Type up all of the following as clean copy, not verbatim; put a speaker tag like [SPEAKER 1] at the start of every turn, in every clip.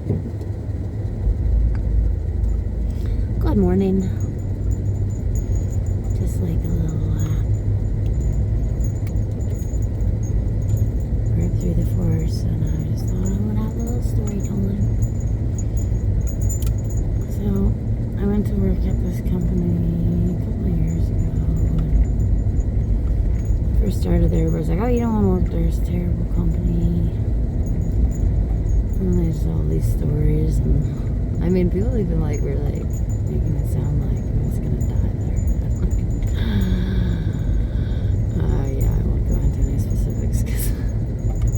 [SPEAKER 1] Good morning. Just like a little rip through the forest, and I just thought I would have a little story telling. So I went to work at this company a couple of years ago. When I first started there, but I was like, oh, you don't want to work there, it's a terrible company. And there's all these stories, and I mean, people even like were like making it sound like I was gonna die there. Yeah, I won't go into any specifics because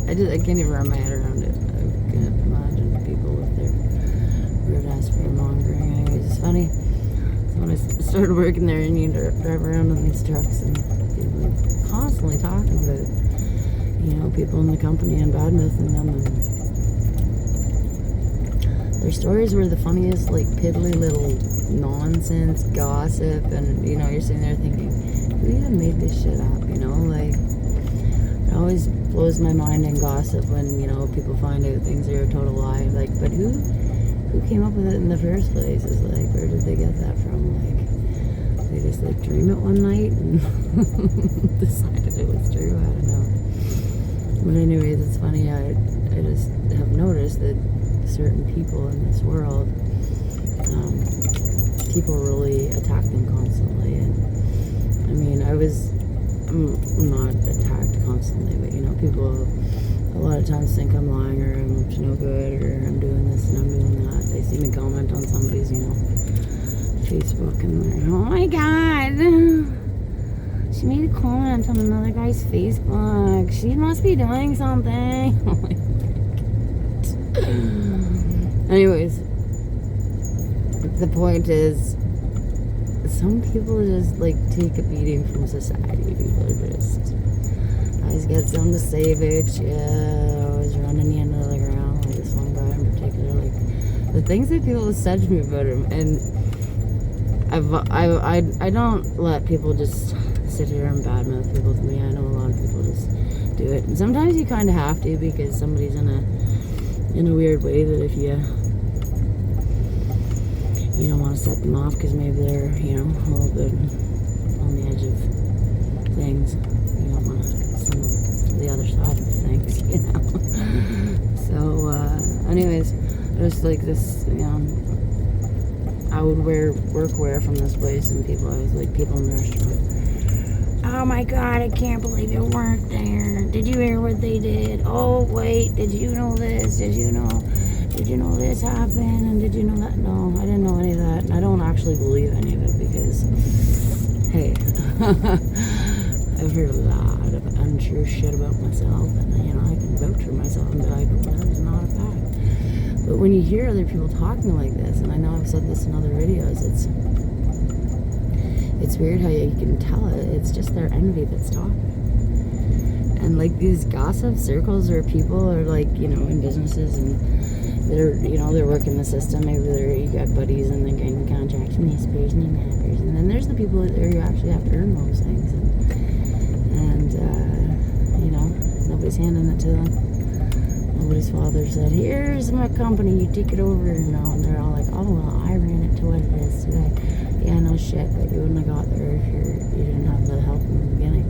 [SPEAKER 1] I can't even wrap my head around it. I can't imagine people with their weird ass fear mongering. Anyways, it's funny. So when I started working there, and you drive around in these trucks, and people are constantly talking about, people in the company and bad mouthing them, and their stories were the funniest, like piddly little nonsense gossip, and you're sitting there thinking, who even made this shit up? Like, it always blows my mind in gossip when people find out things are a total lie. Like, but who came up with it in the first place? Is like, where did they get that from? Like, they just like dream it one night and decided it was true. I don't know. But anyways, it's funny. I just have noticed that certain people in this world, people really attack them constantly. And I mean, I'm not attacked constantly, but people a lot of times think I'm lying, or I'm up to no good, or I'm doing this and I'm doing that. They see me comment on somebody's, Facebook, and they're, oh my god, she made a comment on another guy's Facebook. She must be doing something. Oh my god. Anyways, the point is, some people just like take a beating from society. People are just always got something to say about you, always running you into the ground. Like this one guy in particular, like the things that people said to me about him, and I don't let people just sit here and badmouth people to me. I know a lot of people just do it, and sometimes you kind of have to, because somebody's in a weird way that if you don't want to set them off because maybe they're, a little bit on the edge of things. You don't want to send them to the other side of things, So, anyways, just like this, I would wear workwear from this place, and people in the restaurant, oh my god, I can't believe you worked there. Did you hear what they did? Oh, wait, did you know this? Did you know this happened? And did you know that? No, I didn't know any of that. And I don't actually believe any of it because, hey, I've heard a lot of untrue shit about myself. And, I can vouch for myself and be like, oh, that is not a fact. But when you hear other people talking like this, and I know I've said this in other videos, it's weird how you can tell it. It's just their envy that's talking. And like these gossip circles where people are like, in businesses, and they're working the system. Maybe you got buddies and they're getting contracts from this person and that person. And then there's the people that you actually have to earn those things. And nobody's handing it to them. Nobody's father said, here's my company, you take it over. And they're all like, oh, well, I ran it to what it is today. Yeah, no shit, but you wouldn't have got there if you didn't have the help in the beginning.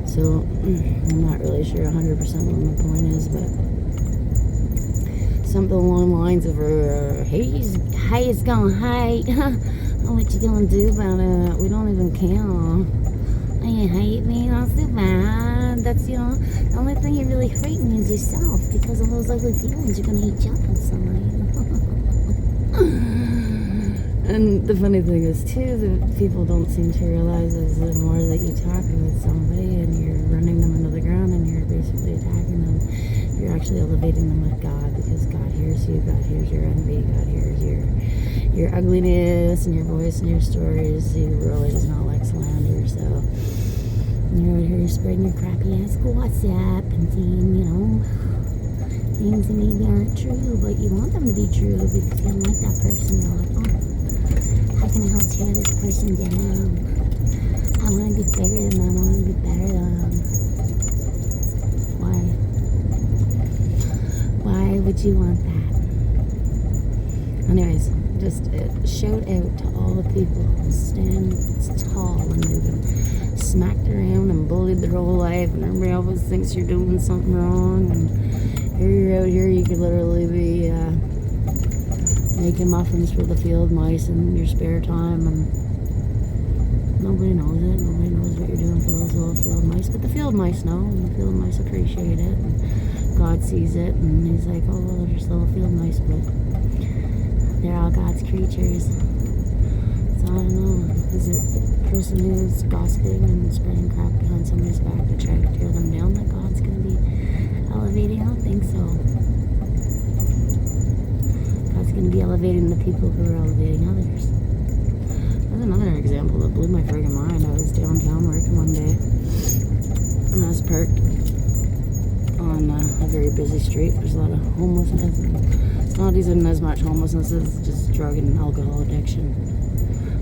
[SPEAKER 1] So, I'm not really sure 100% what my point is, but something along the lines of, hey, it's going, hey, what you gonna do about it? We don't even care. You hate me, that's too bad. That's, the only thing you're really hating is yourself, because of those ugly feelings you're gonna eat you up inside. And the funny thing is, too, that people don't seem to realize is the more that you talk with somebody and you're running them into the ground and you're basically attacking them, you're actually elevating them with God, because God hears you, God hears your envy, God hears your ugliness and your voice and your stories. He really does not like slander, so you're out here spreading your crappy ass gossip and saying, things that maybe aren't true, but you want them to be true because you don't like that person. You're like, oh, how can I help tear this person down? I want to be bigger than them. I want to be better than them. Why would you want that? Anyways, just shout out to all the people who stand tall and they've been smacked around and bullied their whole life, and everybody always thinks you're doing something wrong, and here you're out here, you could literally be making muffins for the field mice in your spare time, and nobody knows it. Nobody knows what you're doing for those little field mice, but the field mice know, and the field mice appreciate it, and God sees it, and he's like, oh, well, they're just little field mice, but they're all God's creatures. So I don't know, is it the person who's gossiping and spreading crap behind somebody's back to try to tear them down that God's going to be elevating? I don't think so. God's going to be elevating the people who are elevating others. There's another example that blew my friggin' mind. I was downtown working one day, and I was parked on a very busy street. There's a lot of homelessness. It's not even as much homelessness as just drug and alcohol addiction.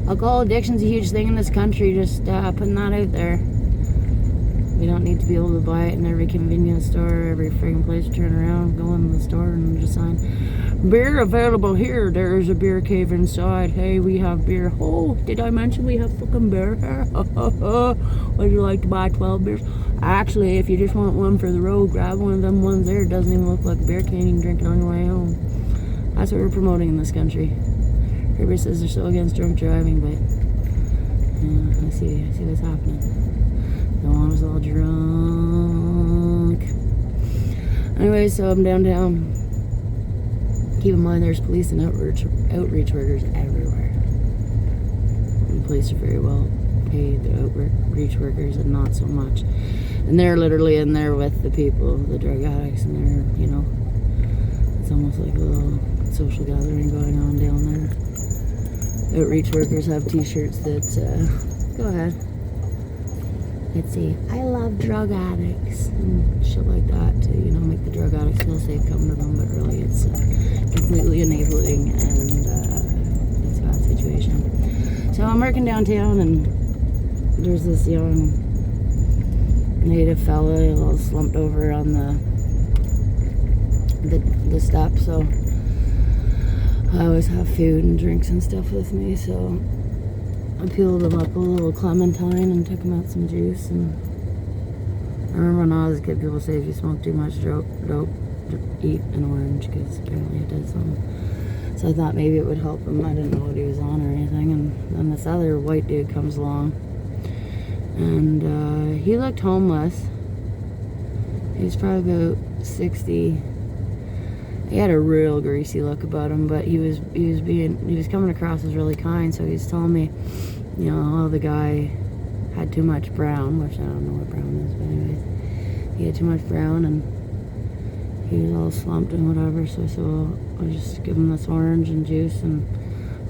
[SPEAKER 1] Alcohol addiction's a huge thing in this country, just putting that out there. We don't need to be able to buy it in every convenience store, every friggin' place you turn around, go in the store and just sign, beer available here, there is a beer cave inside, hey, we have beer. Oh, did I mention we have fucking beer here? Would you like to buy 12 beers? Actually, if you just want one for the road, grab one of them ones there. It doesn't even look like a beer can. You can drink it on your way home. That's what we're promoting in this country. Everybody says they're so against drunk driving, but yeah, I see what's happening. No one was all drunk. Anyway, so I'm downtown. Keep in mind, there's police and outreach workers everywhere. The police are very well paid. The outreach workers are not so much. And they're literally in there with the people, the drug addicts, and they're, it's almost like a little social gathering going on down there. Outreach workers have t-shirts that, go ahead. Let's see, I love drug addicts, and shit like that to, make the drug addicts feel safe coming to them, but really it's completely enabling, and it's a bad situation. So I'm working downtown, and there's this young native fella all slumped over on the steps, so I always have food and drinks and stuff with me, so I peeled him up a little clementine and took him out some juice. And I remember when I was a kid, people say if you smoke too much dope, eat an orange, because apparently it does something. So I thought maybe it would help him. I didn't know what he was on or anything. And then this other white dude comes along, and he looked homeless. He was probably about 60. He had a real greasy look about him, but he was coming across as really kind. So he was telling me, the guy had too much brown, which I don't know what brown is, but anyways, he had too much brown, and he was all slumped and whatever. So I said, well, I'll just give him this orange and juice, and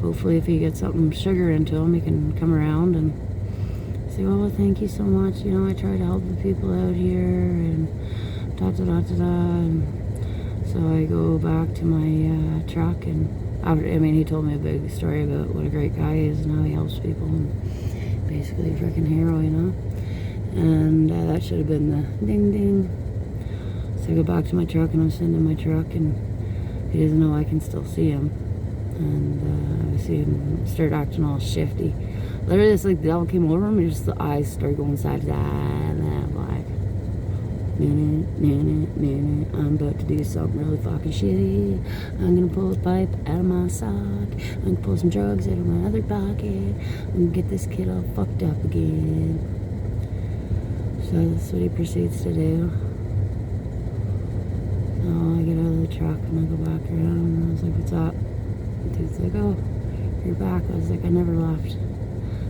[SPEAKER 1] hopefully if he gets something sugar into him, he can come around and say, well, thank you so much. I try to help the people out here, and and so I go back to my truck, and he told me a big story about what a great guy he is and how he helps people, and basically a freaking hero, and that should have been the ding ding. So I go back to my truck, and I'm sitting in my truck, and he doesn't know I can still see him, and I see him start acting all shifty. Literally, it's like the devil came over him, and just the eyes started going side to side, like, I'm about to do something really fucking shitty. I'm gonna pull a pipe out of my sock. I'm gonna pull some drugs out of my other pocket. I'm gonna get this kid all fucked up again. So that's what he proceeds to do. So I get out of the truck and I go back around, and I was like, what's up? The dude's like, oh, you're back. I was like, I never left.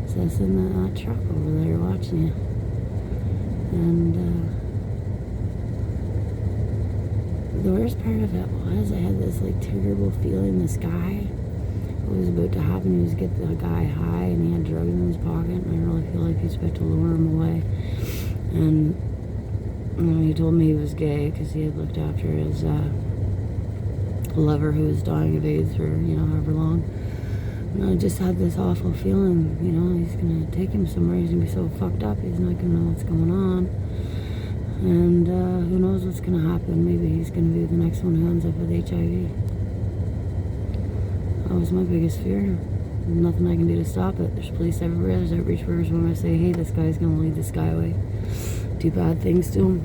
[SPEAKER 1] So I was in that truck over there watching you. And the worst part of it was I had this terrible feeling this guy, what was about to happen, he was get the guy high, and he had drugs in his pocket, and I really feel like he's about to lure him away. And he told me he was gay because he had looked after his lover who was dying of AIDS for however long. And I just had this awful feeling, he's gonna take him somewhere, he's gonna be so fucked up, he's not gonna know what's going on. And who knows what's going to happen. Maybe he's going to be the next one who ends up with HIV. was my biggest fear. Nothing I can do to stop it. There's police everywhere. There's outreach workers when I say, hey, this guy's going to lead this guy away. Do bad things to him.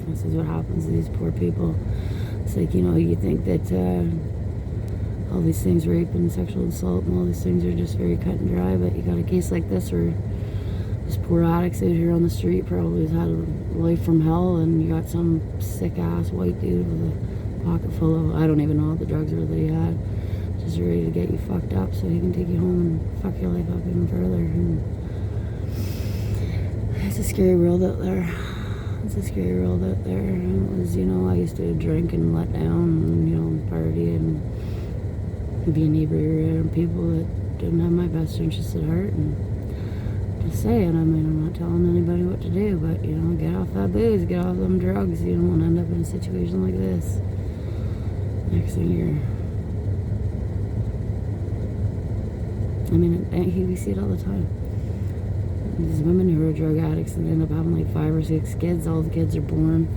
[SPEAKER 1] This is what happens to these poor people. It's like, you think that all these things, rape and sexual assault and all these things are just very cut and dry, but you got a case like this where this poor addict's out here on the street probably has had a life from hell, and you got some sick-ass white dude with a pocket full of, I don't even know what the drugs were that he had, just ready to get you fucked up so he can take you home and fuck your life up even further. And it's a scary world out there. It's a scary world out there. It was, I used to drink and let down and, party and be inebriated around people that didn't have my best interests at heart. And just saying, I'm not telling anybody what to do, but, get off that booze, get off them drugs. You don't want to end up in a situation like this. Next thing we see it all the time. These women who are drug addicts and end up having like 5 or 6 kids. All the kids are born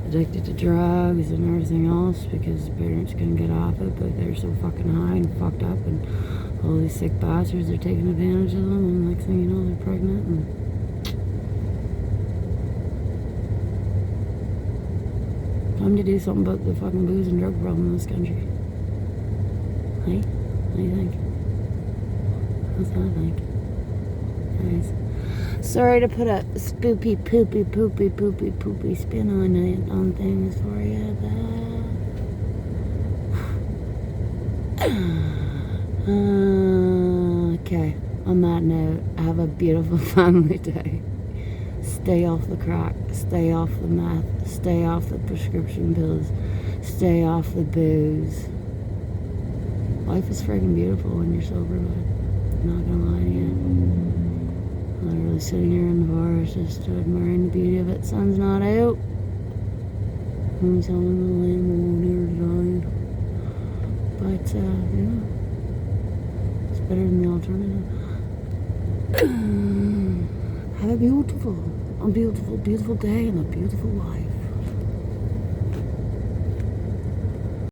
[SPEAKER 1] addicted to drugs and everything else because parents couldn't get off it, but they're so fucking high and fucked up, and all these sick bastards are taking advantage of them, and next thing you know, they're pregnant. And time to do something about the fucking booze and drug problem in this country. Hey, what do you think? That's what I think. Anyways, sorry to put a spoopy, poopy spin on it, on things for you, but okay, on that note, have a beautiful family day. Stay off the crack, stay off the meth, stay off the prescription pills, stay off the booze. Life is friggin' beautiful when you're sober, but I'm not gonna lie to you. Literally sitting here in the forest just admiring the beauty of it. Sun's not out. I'm telling the lame old deer died. But, it's better than the alternative. Have a beautiful day and a beautiful life.